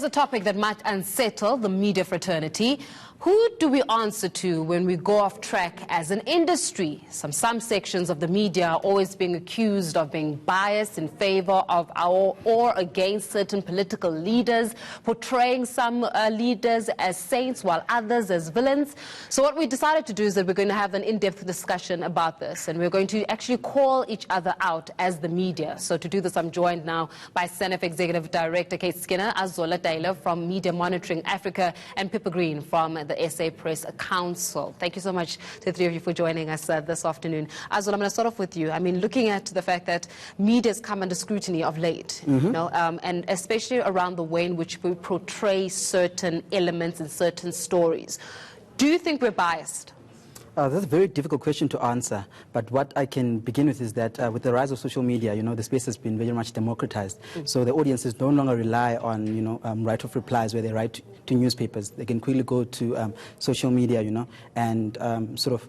a topic that might unsettle the media fraternity. Who do we answer to when we go off track as an industry? Some sections of the media are always being accused of being biased in favor of or against certain political leaders, portraying some leaders as saints while others as villains. So what we decided to do is that we're going to have an in-depth discussion about this, and we're going to actually call each other out as the media. So to do this, I'm joined now by SANEF Executive Director Kate Skinner, Azola Taylor from Media Monitoring Africa, and Pippa Green from the SA Press Council. Thank you so much to the three of you for joining us this afternoon. Azola, I'm going to start off with you. I mean, looking at the fact that media has come under scrutiny of late, you know, and especially around the way in which we portray certain elements and certain stories. Do you think we're biased? That's a very difficult question to answer, but what I can begin with is that with the rise of social media, you know, the space has been very much democratized. So the audiences no longer rely on, you know, right-of replies where they write to newspapers. They can quickly go to social media, you know, and sort of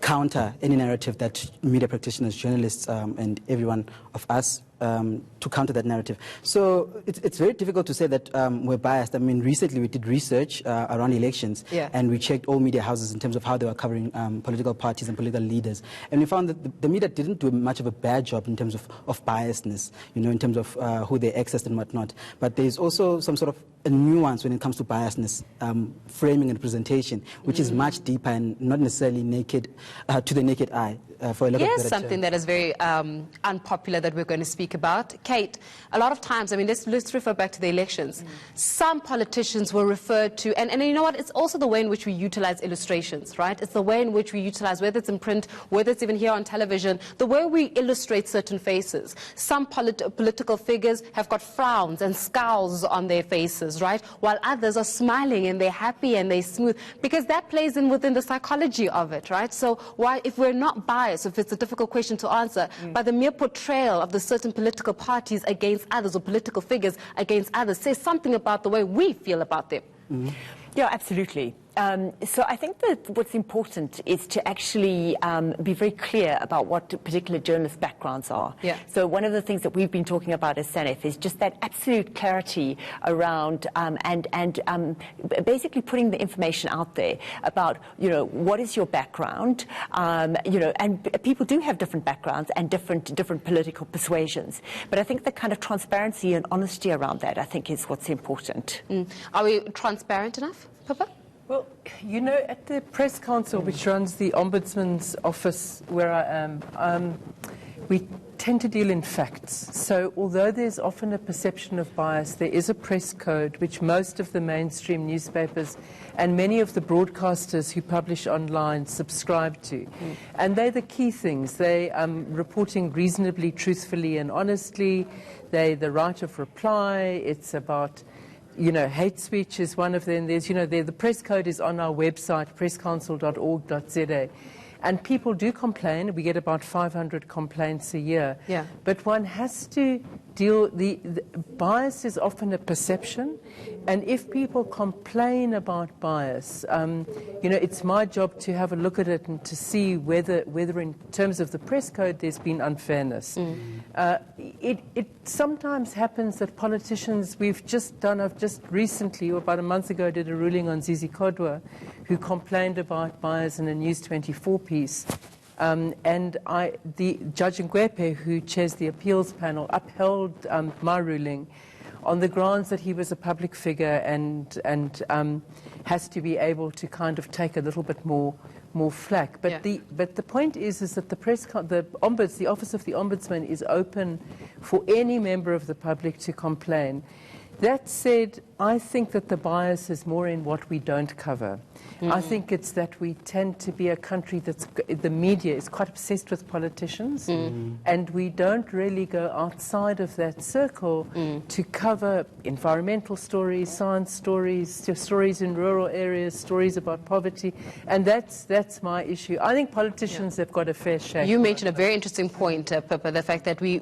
counter any narrative that media practitioners, journalists, and everyone of us to counter that narrative. So it's very difficult to say that we're biased. I mean, recently we did research around elections, and we checked all media houses in terms of how they were covering political parties and political leaders. And we found that the media didn't do much of a bad job in terms of biasness, you know, in terms of who they accessed and whatnot. But there's also some sort of a nuance when it comes to biasness, framing and presentation, which is much deeper and not necessarily naked to the naked eye. For a lot Here's something that is very unpopular that we're going to speak about. Kate, a lot of times, I mean, let's refer back to the elections. Some politicians were referred to, and you know what, it's also the way in which we utilize illustrations, right? It's the way in which we utilize, whether it's in print, whether it's even here on television, the way we illustrate certain faces. Some political figures have got frowns and scowls on their faces, right? While others are smiling and they're happy and they're smooth, because that plays in within the psychology of it, right? So why, if we're not biased, if it's a difficult question to answer, by the mere portrayal of the certain political parties against others or political figures against others says something about the way we feel about them. Yeah, absolutely. So I think that what's important is to actually be very clear about what particular journalist backgrounds are. So one of the things that we've been talking about as SANEF is just that absolute clarity around and basically putting the information out there about, you know, what is your background, you know, and people do have different backgrounds and different political persuasions. But I think the kind of transparency and honesty around that, I think, is what's important. Are we transparent enough, Pippa? Well, you know, at the Press Council, which runs the Ombudsman's office where I am, we tend to deal in facts. So although there's often a perception of bias, there is a press code which most of the mainstream newspapers and many of the broadcasters who publish online subscribe to. And they're the key things. They reporting reasonably, truthfully and honestly. The right of reply. It's about, you know, hate speech is one of them. There's, you know, the press code is on our website, presscouncil.org.za. And people do complain. We get about 500 complaints a year. But one has to deal, the bias is often a perception. And if people complain about bias, you know, it's my job to have a look at it and to see whether in terms of the press code there's been unfairness. It sometimes happens that politicians, I've just recently, or about a month ago, did a ruling on Zizi Kodwa, who complained about bias in a News 24 piece. And the Judge Ngwepe, who chairs the appeals panel, upheld my ruling on the grounds that he was a public figure and has to be able to kind of take a little bit more flack. But the point is that the Office of the Ombudsman is open for any member of the public to complain. That said, I think that the bias is more in what we don't cover. I think it's that we tend to be a country the media is quite obsessed with politicians, and we don't really go outside of that circle to cover environmental stories, science stories, stories in rural areas, stories about poverty, and that's my issue. I think politicians have got a fair shake. You mentioned a very interesting point, Pippa, the fact that we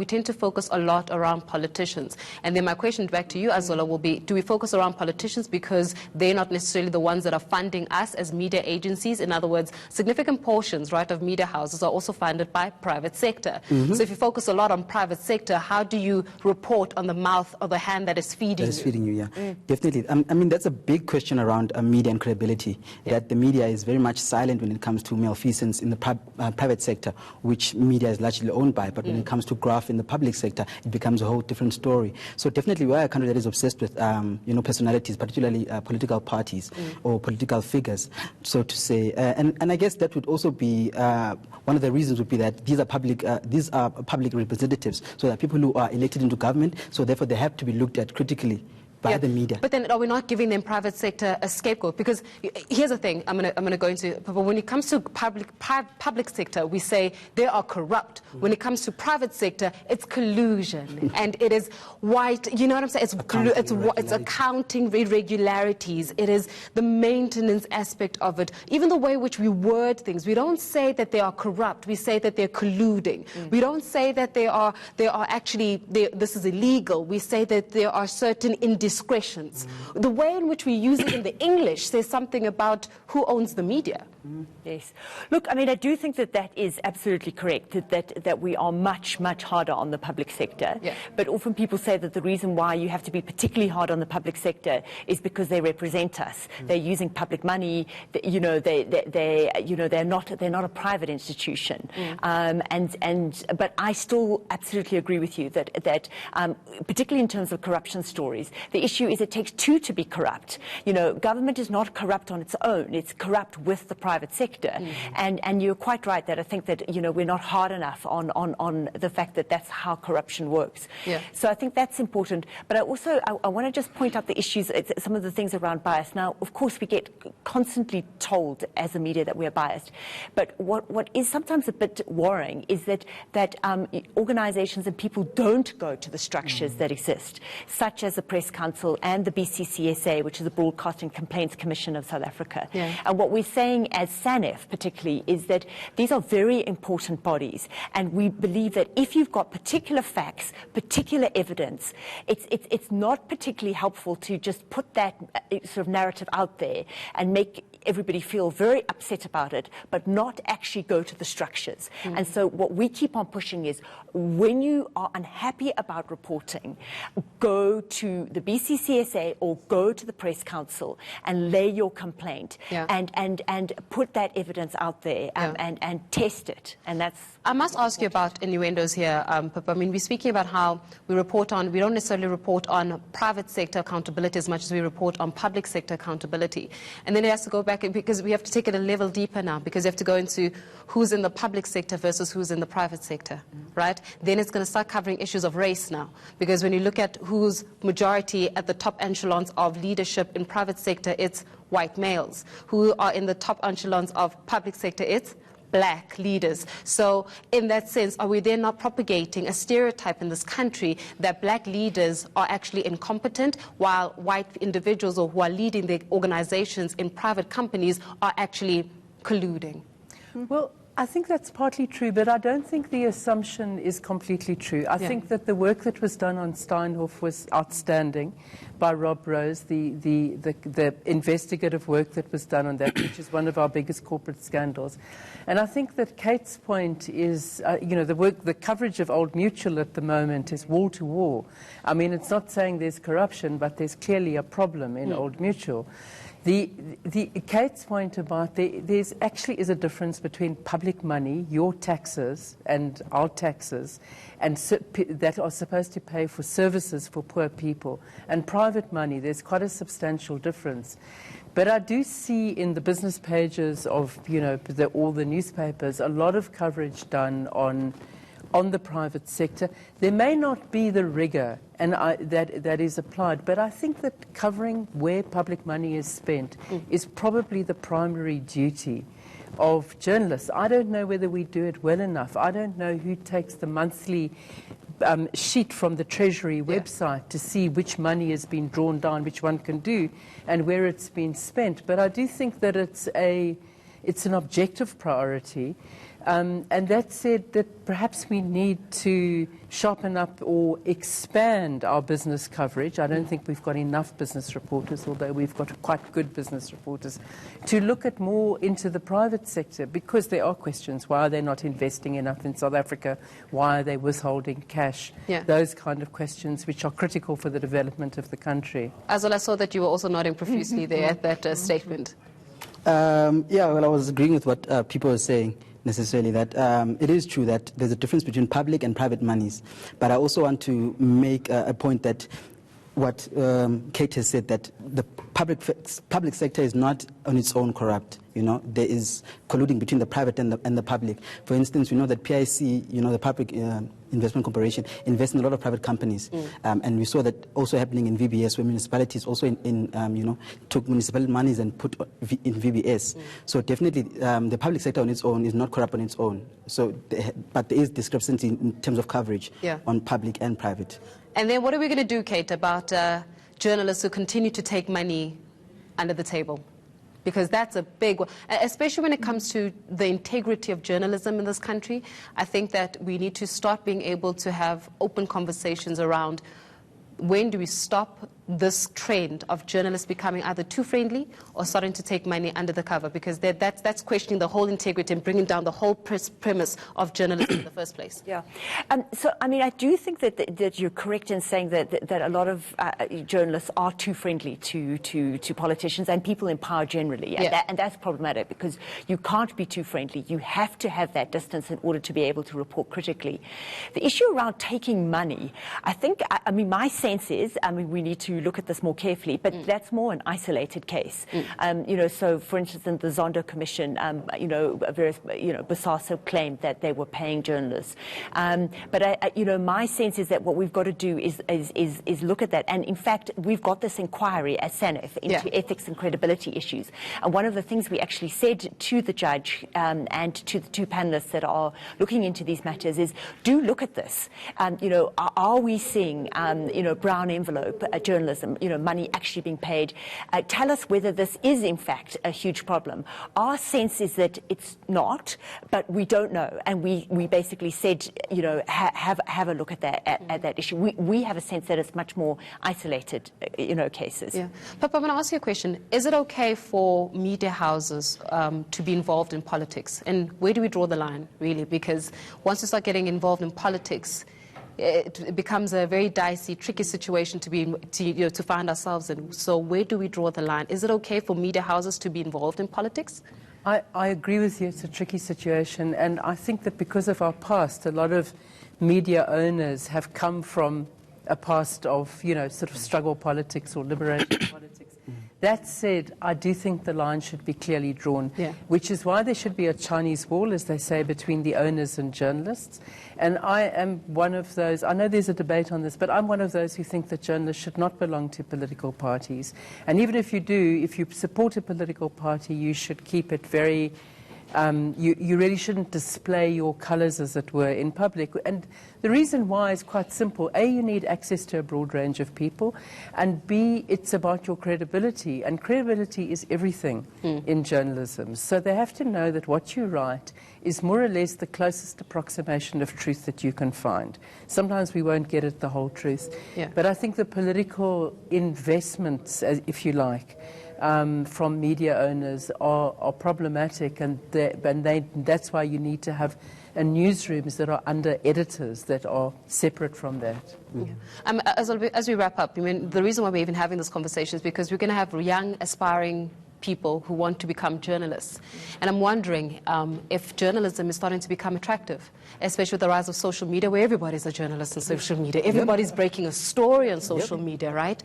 tend to focus a lot around politicians. And then my question back to you, Azola, will be, specifically, do we focus around politicians because they're not necessarily the ones that are funding us as media agencies? In other words, significant portions, right, of media houses are also funded by private sector. So if you focus a lot on private sector, how do you report on the mouth or the hand that is feeding you? Feeding you, yeah. Definitely. I mean, that's a big question around media and credibility, that the media is very much silent when it comes to malfeasance in the private sector, which media is largely owned by. But when it comes to graft in the public sector, it becomes a whole different story. So definitely we are a country that is obsessed with, personalities, particularly political parties or political figures, so to say. And I guess that would also be one of the reasons would be that these are public representatives, so that people who are elected into government, so therefore they have to be looked at critically by the media. But then are we not giving them private sector a scapegoat? Because here's the thing I'm going to go into, but when it comes to public sector, we say they are corrupt. When it comes to private sector, it's collusion and it is white, you know what I'm saying? It's accounting irregularities. It is the maintenance aspect of it. Even the way which we word things, we don't say that they are corrupt. We say that they're colluding. We don't say that they are actually, this is illegal. We say that there are certain indiscretions. The way in which we use it in the English says something about who owns the media. Yes. Look, I mean, I do think that is absolutely correct, that we are much, much harder on the public sector. But often people say that the reason why you have to be particularly hard on the public sector is because they represent us. They're using public money. They're not a private institution. But I still absolutely agree with you that particularly in terms of corruption stories, the issue is it takes two to be corrupt. Government is not corrupt on its own. It's corrupt with the private sector. And you're quite right that I think that, we're not hard enough on the fact that that's how corruption works. So I think that's important. But I want to just point out the issues, some of the things around bias. Now, of course, we get constantly told as a media that we are biased. But what is sometimes a bit worrying is that organizations and people don't go to the structures that exist, such as the Press Council and the BCCSA, which is the Broadcasting Complaints Commission of South Africa. And what we're saying as SANEF particularly is that these are very important bodies, and we believe that if you've got particular facts, particular evidence, it's not particularly helpful to just put that sort of narrative out there and make everybody feel very upset about it, but not actually go to the structures. And so what we keep on pushing is, when you are unhappy about reporting, go to the BCCSA or go to the Press Council and lay your complaint and put that evidence out there and test it. And that's... I must ask you about innuendos here, Pippa. I mean, we're speaking about how we don't necessarily report on private sector accountability as much as we report on public sector accountability. And then it has to go back, because we have to take it a level deeper now, because you have to go into who's in the public sector versus who's in the private sector, right? Then it's going to start covering issues of race now, because when you look at who's majority at the top echelons of leadership in private sector, it's white males. Who are in the top echelons of public sector, it's black leaders. So in that sense, are we then not propagating a stereotype in this country that black leaders are actually incompetent, while white individuals or who are leading the organizations in private companies are actually colluding? Well, I think that's partly true, but I don't think the assumption is completely true. I think that the work that was done on Steinhoff was outstanding by Rob Rose, the investigative work that was done on that, which is one of our biggest corporate scandals. And I think that Kate's point is, the coverage of Old Mutual at the moment is wall to wall. I mean, it's not saying there's corruption, but there's clearly a problem in Old Mutual. Kate's point about there's actually is a difference between public money, your taxes and our taxes, and that are supposed to pay for services for poor people, and private money. There's quite a substantial difference. But I do see in the business pages of all the newspapers a lot of coverage done on the private sector. There may not be the rigor that is applied, but I think that covering where public money is spent is probably the primary duty of journalists. I don't know whether we do it well enough. I don't know who takes the monthly sheet from the Treasury website to see which money has been drawn down, which one can do, and where it's been spent. But I do think that it's It's an objective priority. And that said, that perhaps we need to sharpen up or expand our business coverage. I don't think we've got enough business reporters, although we've got quite good business reporters, to look at more into the private sector, because there are questions. Why are they not investing enough in South Africa? Why are they withholding cash? Yeah. Those kind of questions which are critical for the development of the country. Azol, I saw that you were also nodding profusely there at that statement. Yeah, well, I was agreeing with what people are saying. Necessarily that it is true that there's a difference between public and private monies, but I also want to make a point that what Kate has said, that the public sector is not on its own corrupt. You know, there is colluding between the private and the public. For instance, we know that PIC, you know, the Public Investment Corporation, invests in a lot of private companies, and we saw that also happening in VBS, where municipalities also you know, took municipal monies and put in VBS. So definitely, the public sector on its own is not corrupt on its own. So, but there is discrepancy in terms of coverage on public and private. And then what are we going to do, Kate, about journalists who continue to take money under the table? Because that's a big one, especially when it comes to the integrity of journalism in this country. I think that we need to start being able to have open conversations around when do we stop this trend of journalists becoming either too friendly or starting to take money under the cover, because that's questioning the whole integrity and bringing down the whole premise of journalism in the first place. Yeah. So, I mean, I do think that you're correct in saying that a lot of journalists are too friendly to politicians and people in power generally. And that's problematic, because you can't be too friendly. You have to have that distance in order to be able to report critically. The issue around taking money, I think, I mean, my sense is, I mean, we need to look at this more carefully, but that's more an isolated case. You know, so for instance, in the Zondo Commission, you know, various, you know, BOSASA claimed that they were paying journalists. But you know, my sense is that what we've got to do is look at that. And in fact, we've got this inquiry at SANEF into ethics and credibility issues. And one of the things we actually said to the judge and to the two panelists that are looking into these matters is, do look at this. You know, are we seeing, you know, brown envelope journalism, you know, money actually being paid? Tell us whether this is in fact a huge problem. Our sense is that it's not, but we don't know, and we basically said, you know, have a look at that issue. We have a sense that it's much more isolated, you know, cases. Yeah, Papa, I'm going to ask you a question. Is it okay for media houses to be involved in politics, and where do we draw the line, really? Because once you start getting involved in politics, it becomes a very dicey, tricky situation to find ourselves in. So where do we draw the line? Is it okay for media houses to be involved in politics? I agree with you. It's a tricky situation, and I think that because of our past, a lot of media owners have come from a past of, you know, sort of struggle politics or liberation politics. That said, I do think the line should be clearly drawn, which is why there should be a Chinese wall, as they say, between the owners and journalists. And I am one of those, I know there's a debate on this, but I'm one of those who think that journalists should not belong to political parties. And even if you do, if you support a political party, you should keep it very... you really shouldn't display your colours, as it were, in public. And the reason why is quite simple. A, you need access to a broad range of people. And B, it's about your credibility. And credibility is everything in journalism. So they have to know that what you write is more or less the closest approximation of truth that you can find. Sometimes we won't get it the whole truth. But I think the political investments, if you like, from media owners are problematic, and that's why you need to have newsrooms that are under editors that are separate from that. As we wrap up, I mean, the reason why we're even having this conversation is because we're going to have young, aspiring people who want to become journalists. And I'm wondering if journalism is starting to become attractive, especially with the rise of social media, where everybody's a journalist on social media. Everybody's breaking a story on social media, right?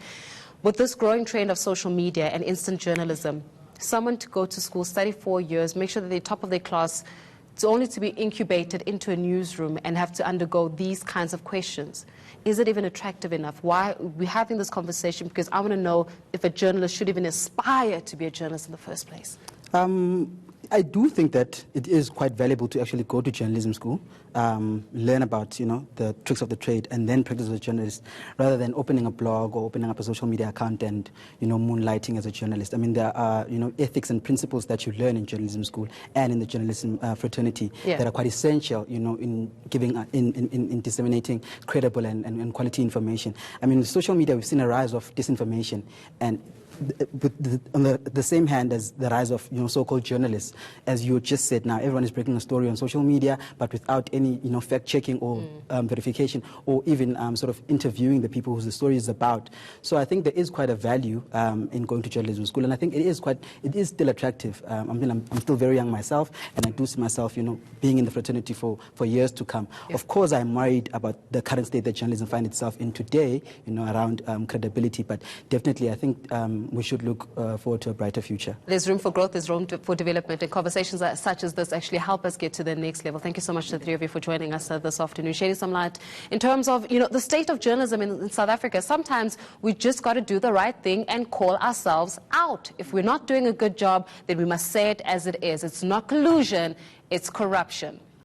With this growing trend of social media and instant journalism, someone to go to school, study 4 years, make sure that they're top of their class, it's only to be incubated into a newsroom and have to undergo these kinds of questions. Is it even attractive enough? Why are we having this conversation? Because I want to know if a journalist should even aspire to be a journalist in the first place. I do think that it is quite valuable to actually go to journalism school, learn about, you know, the tricks of the trade, and then practice as a journalist, rather than opening a blog or opening up a social media account and, you know, moonlighting as a journalist. I mean, there are, you know, ethics and principles that you learn in journalism school and in the journalism fraternity that are quite essential, you know, in giving, in disseminating credible and quality information. I mean, in social media, we've seen a rise of disinformation, and on the same hand as the rise of, you know, so-called journalists, as you just said, now everyone is breaking a story on social media, but without any, you know, fact-checking or verification, or even sort of interviewing the people who the story is about. So I think there is quite a value in going to journalism school, and I think it is still attractive. I mean, I'm still very young myself, and I do see myself, you know, being in the fraternity for years to come. Of course, I'm worried about the current state that journalism finds itself in today, you know, around credibility, but definitely I think we should look forward to a brighter future. There's room for growth, there's room for development, and conversations such as this actually help us get to the next level. Thank you so much to the three of you for joining us this afternoon, shedding some light in terms of, you know, the state of journalism in South Africa. Sometimes we just got to do the right thing and call ourselves out. If we're not doing a good job, then we must say it as it is. It's not collusion, it's corruption.